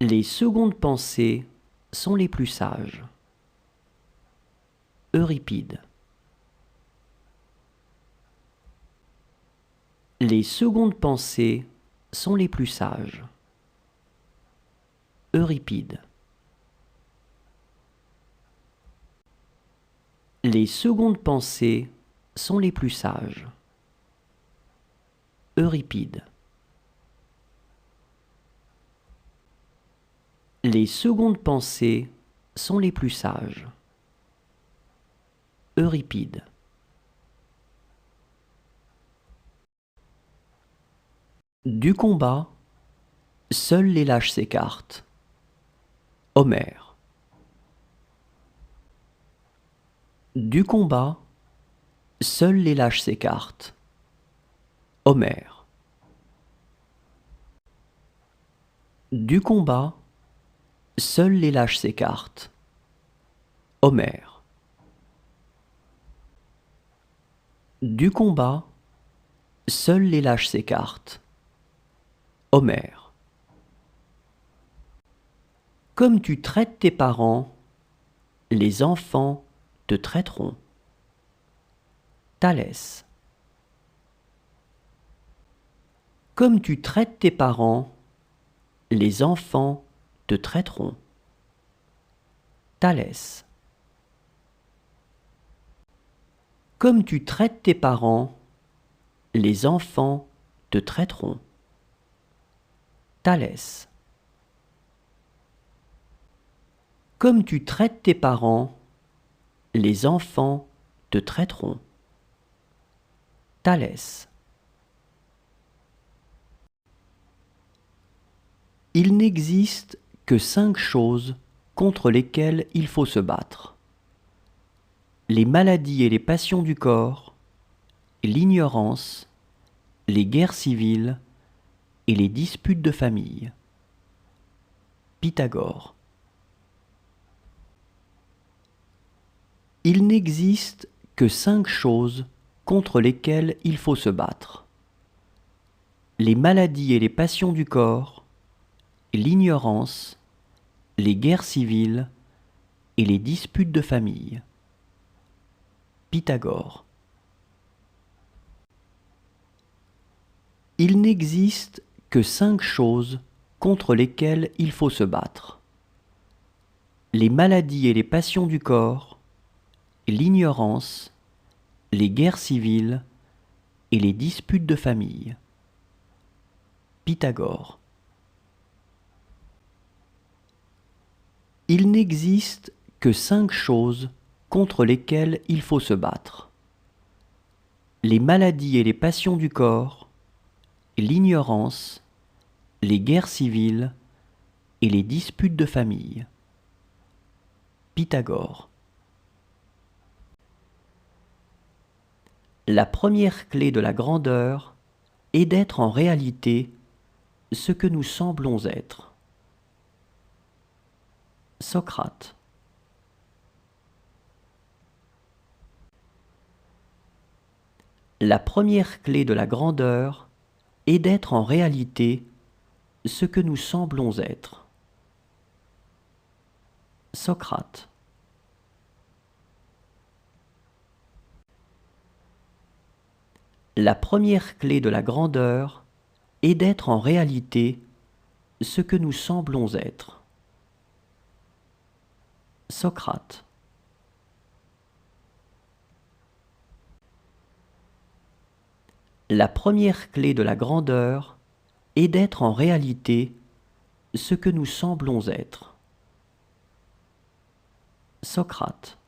Les secondes pensées sont les plus sages. Euripide. Les secondes pensées sont les plus sages. Euripide. Les secondes pensées sont les plus sages. Euripide. Les secondes pensées sont les plus sages. Euripide. Du combat, seuls les lâches s'écartent. Homère. Du combat, seuls les lâches s'écartent. Homère. Du combat, seuls les lâches s'écartent. Homère. Du combat, seuls les lâches s'écartent. Homère. Comme tu traites tes parents, les enfants te traiteront. Thalès. Comme tu traites tes parents, les enfants te traiteront. Thalès. Comme tu traites tes parents, les enfants te traiteront. Thalès. Comme tu traites tes parents, les enfants te traiteront. Thalès. Il n'existe que 5 choses contre lesquelles il faut se battre. Les maladies et les passions du corps, l'ignorance, les guerres civiles et les disputes de famille. Pythagore. Il n'existe que 5 choses contre lesquelles il faut se battre. Les maladies et les passions du corps, l'ignorance, les guerres civiles et les disputes de famille. Pythagore. Il n'existe que 5 choses contre lesquelles il faut se battre. Les maladies et les passions du corps, l'ignorance, les guerres civiles et les disputes de famille. Pythagore. Il n'existe que 5 choses contre lesquelles il faut se battre. Les maladies et les passions du corps, l'ignorance, les guerres civiles et les disputes de famille. Pythagore. La première clé de la grandeur est d'être en réalité ce que nous semblons être. Socrate. La première clé de la grandeur est d'être en réalité ce que nous semblons être. Socrate. La première clé de la grandeur est d'être en réalité ce que nous semblons être. Socrate. La première clé de la grandeur est d'être en réalité ce que nous semblons être. Socrate.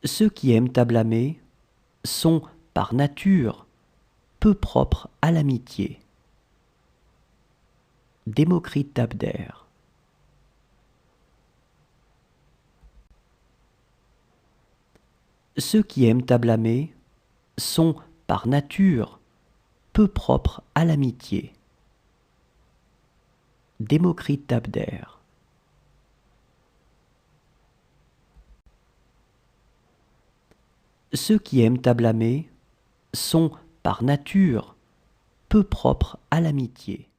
Ceux qui aiment à blâmer sont, par nature, peu propres à l'amitié. Démocrite d'Abdère. Ceux qui aiment à blâmer sont, par nature, peu propres à l'amitié. Démocrite d'Abdère. Ceux qui aiment à blâmer sont, par nature, peu propre à l'amitié.